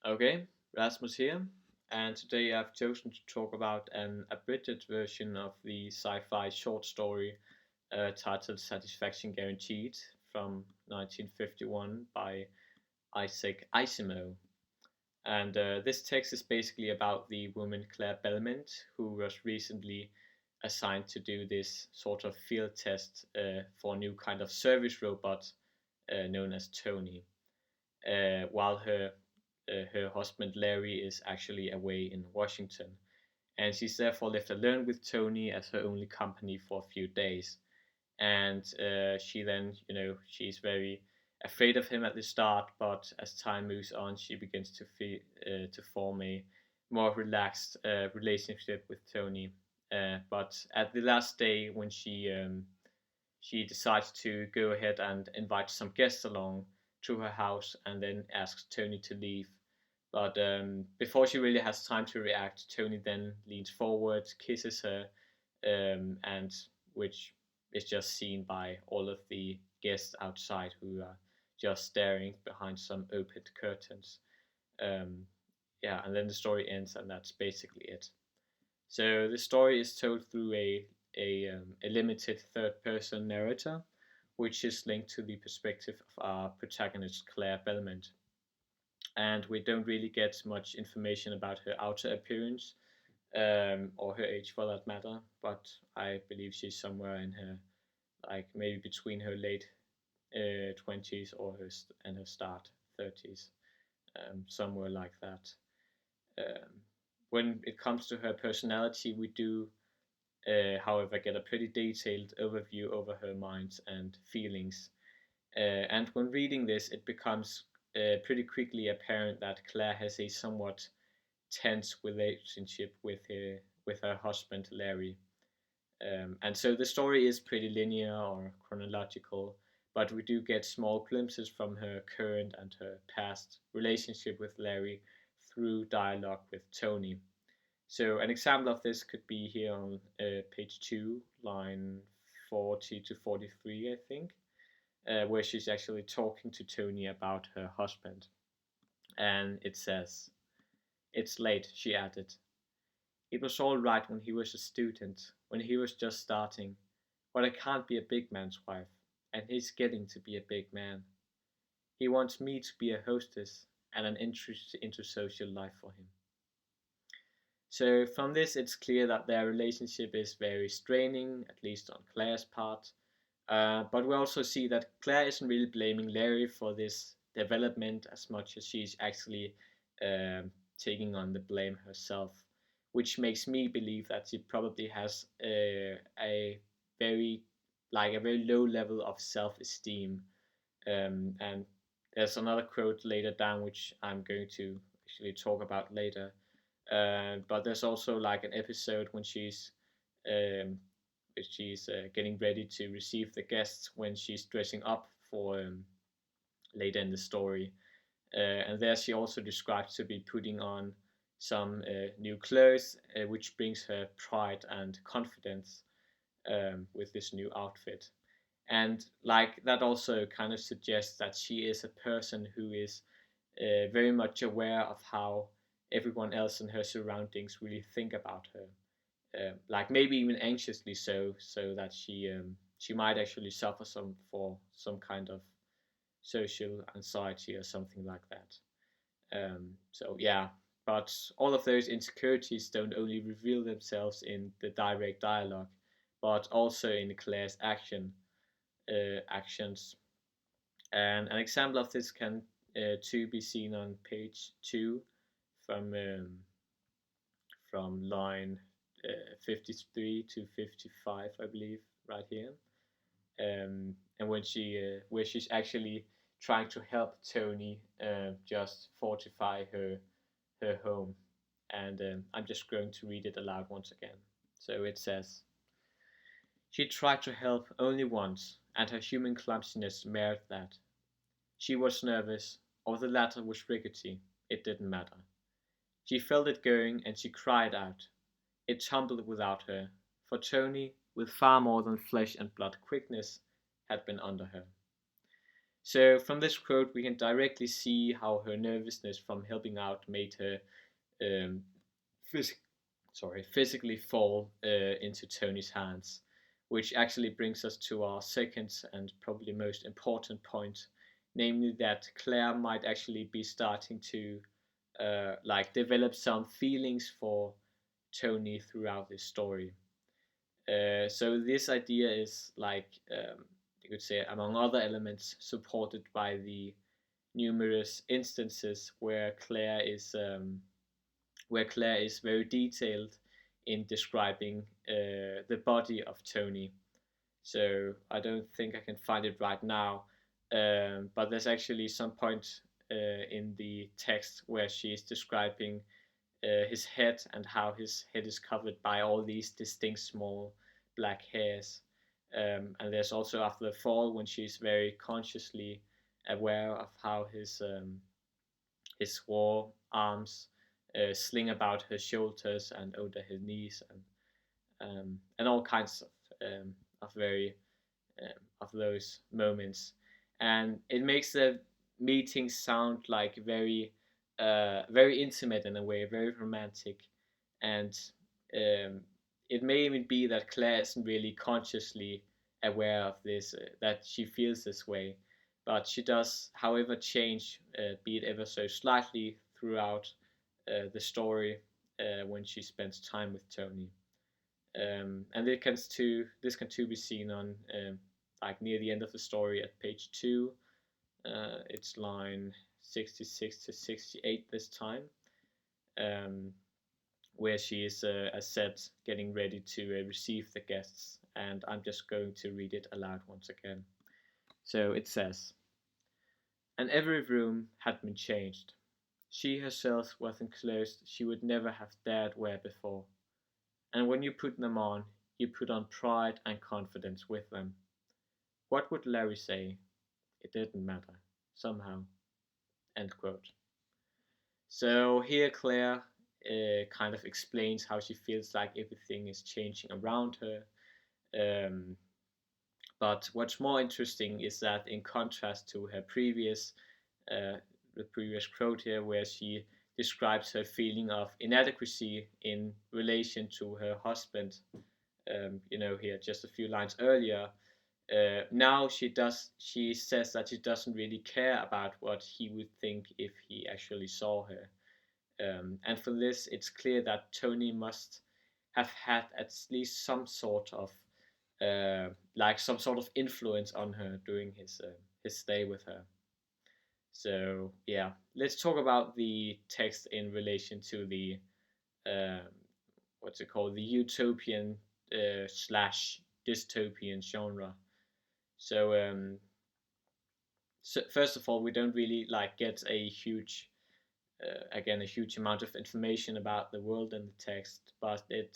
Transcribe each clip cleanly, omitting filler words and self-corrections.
Okay, Rasmus here, and today I've chosen to talk about an abridged version of the sci-fi short story titled Satisfaction Guaranteed from 1951 by Isaac Asimov. And this text is basically about the woman Claire Belmont, who was recently assigned to do this sort of field test for a new kind of service robot known as Tony while her husband Larry is actually away in Washington, and she's therefore left alone with Tony as her only company for a few days. And she then, she's very afraid of him at the start, but as time moves on, she begins to form a more relaxed relationship with Tony. But at the last day, when she decides to go ahead and invite some guests along to her house and then asks Tony to leave. But before she really has time to react, Tony then leans forward, kisses her, and which is just seen by all of the guests outside who are just staring behind some opened curtains. Um, yeah, and then the story ends, and that's basically it. So the story is told through a limited third person narrator, which is linked to the perspective of our protagonist Claire Belmont. And we don't really get much information about her outer appearance or her age for that matter, but I believe she's somewhere in her, like maybe between her late 20s or and her start 30s, somewhere like that. Um, when it comes to her personality, we do however, get a pretty detailed overview over her mind and feelings. And when reading this, it becomes pretty quickly apparent that Claire has a somewhat tense relationship with her husband Larry. And so the story is pretty linear or chronological, but we do get small glimpses from her current and her past relationship with Larry through dialogue with Tony. So an example of this could be here on page 2, line 40 to 43, I think, where she's actually talking to Tony about her husband. And it says, "It's late," she added. "It was all right when he was a student, when he was just starting, but I can't be a big man's wife, and he's getting to be a big man. He wants me to be a hostess and an entry into social life for him." So from this, it's clear that their relationship is very straining, at least on Claire's part. But we also see that Claire isn't really blaming Larry for this development as much as she's actually taking on the blame herself, which makes me believe that she probably has a very a very low level of self-esteem. And there's another quote later down which I'm going to actually talk about later, but there's also like an episode when um, she's getting ready to receive the guests when she's dressing up for later in the story, and there she also describes to be putting on some new clothes, which brings her pride and confidence with this new outfit. And like that also kind of suggests that she is a person who is very much aware of how everyone else in her surroundings really think about her. Like maybe even anxiously so that she might actually suffer some kind of social anxiety or something like that. So yeah, but all of those insecurities don't only reveal themselves in the direct dialogue, but also in Claire's actions. And an example of this can too be seen on page 2 from line 53 to 55, I believe, right here. And when where she's actually trying to help Tony just fortify her home. And I'm just going to read it aloud once again. So it says, "She tried to help only once, and her human clumsiness merited that. She was nervous, or the ladder was rickety, it didn't matter. She felt it going, and she cried out. It tumbled without her, for Tony, with far more than flesh and blood quickness, had been under her." So from this quote, we can directly see how her nervousness from helping out made her um, phys- physically fall into Tony's hands, which actually brings us to our second and probably most important point, namely that Claire might actually be starting to develop some feelings for Tony throughout this story. So this idea is you could say, among other elements, supported by the numerous instances where Claire is very detailed in describing the body of Tony. So I don't think I can find it right now, but there's actually some point in the text where she's describing his head and how his head is covered by all these distinct small black hairs. And there's also after the fall when she's very consciously aware of how his war arms sling about her shoulders and over her knees, and all kinds of very of those moments, and it makes the meeting sound like very intimate in a way, very romantic, and um, it may even be that Claire isn't really consciously aware of this, that she feels this way, but she does, however, change, be it ever so slightly, throughout the story when she spends time with Tony. And this can too be seen on near the end of the story at page 2. It's line 66 to 68 this time, um, where she is, as said, getting ready to receive the guests. And I'm just going to read it aloud once again. So it says, and every room had been changed. She herself was in clothes she would never have dared wear before. And when you put them on, you put on pride and confidence with them. What would Larry say? It didn't matter, somehow. End quote. So here Claire kind of explains how she feels like everything is changing around her. Um, but what's more interesting is that in contrast to her uh, the previous quote here, where she describes her feeling of inadequacy in relation to her husband, here just a few lines earlier, now she says that she doesn't really care about what he would think if he actually saw her. And for this, it's clear that Tony must have had at least some sort of influence on her during his stay with her. So yeah, let's talk about the text in relation to the um, what's it called, the utopian slash dystopian genre. So, first of all, we don't really get a huge amount of information about the world in the text, but it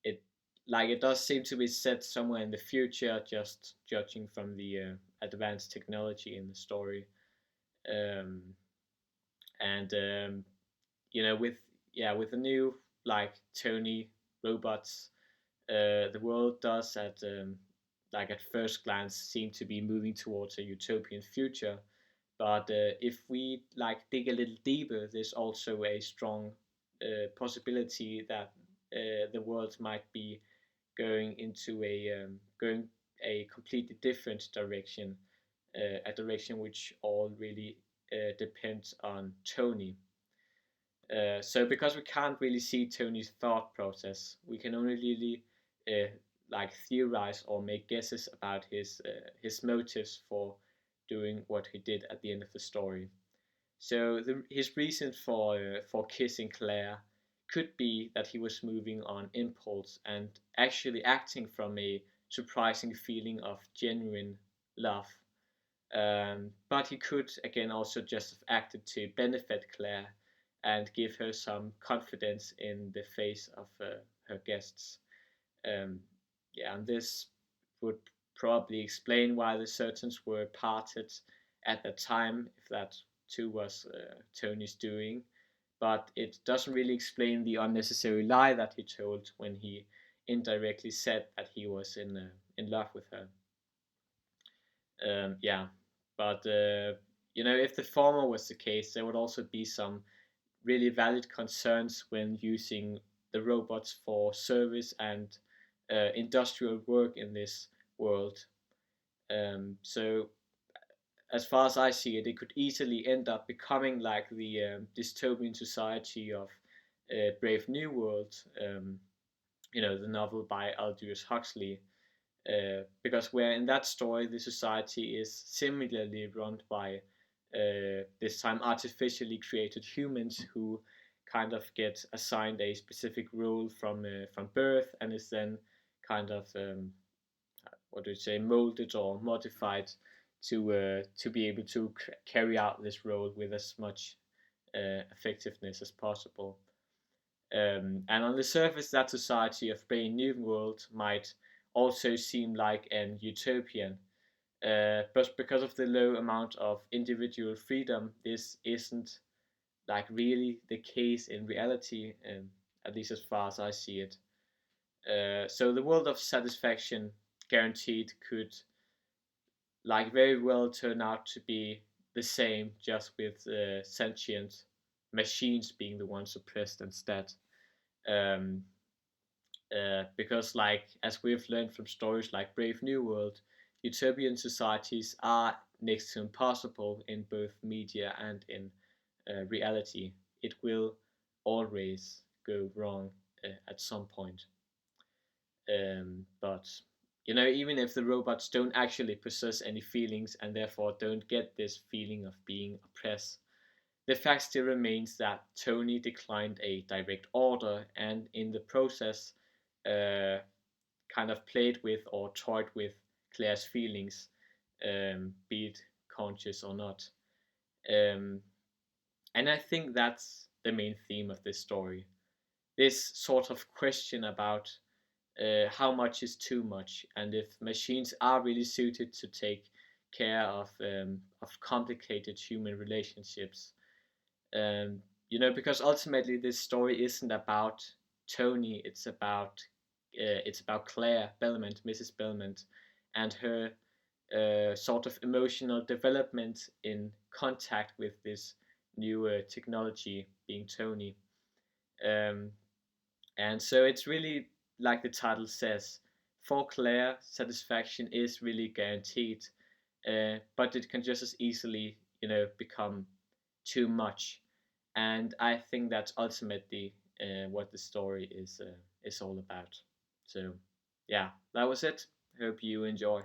it does seem to be set somewhere in the future, just judging from the advanced technology in the story, um, and with with the new Tony robots, the world does at first glance seem to be moving towards a utopian future. But if we dig a little deeper, there's also a strong possibility that the world might be going a completely different direction, a direction which all really depends on Tony. So because we can't really see Tony's thought process, we can only really theorize or make guesses about his motives for doing what he did at the end of the story. So his reason for kissing Claire could be that he was moving on impulse and actually acting from a surprising feeling of genuine love. But he could again also just have acted to benefit Claire and give her some confidence in the face of her guests. Um, and this would probably explain why the curtains were parted at the time, if that too was Tony's doing. But it doesn't really explain the unnecessary lie that he told when he indirectly said that he was in love with her. Yeah. But if the former was the case, there would also be some really valid concerns when using the robots for service and industrial work in this world. So, as far as I see it, it could easily end up becoming like the dystopian society of Brave New World, the novel by Aldous Huxley. Because where in that story the society is similarly run by this time artificially created humans who kind of get assigned a specific role from birth and is then kind of what do you say, molded or modified to be able to carry out this role with as much effectiveness as possible. And on the surface, that society of Brave New World might also seem like an utopian, but because of the low amount of individual freedom, this isn't like really the case in reality, at least as far as I see it. So the world of satisfaction guaranteed could like very well turn out to be the same, just with sentient machines being the ones suppressed instead. Um, because, like as we've learned from stories like Brave New World, utopian societies are next to impossible in both media and in reality. It will always go wrong at some point. But even if the robots don't actually possess any feelings and therefore don't get this feeling of being oppressed, the fact still remains that Tony declined a direct order and in the process uh, kind of played with or toyed with Claire's feelings, be it conscious or not. Um, and I think that's the main theme of this story. This sort of question about how much is too much, and if machines are really suited to take care of complicated human relationships. Um, because ultimately this story isn't about Tony; it's about Claire Belmont, Mrs. Belmont, and her sort of emotional development in contact with this new technology, being Tony. Um, and so it's really like the title says, for Claire, satisfaction is really guaranteed, but it can just as easily, become too much. And I think that's ultimately what the story is all about. So, yeah, that was it. Hope you enjoy.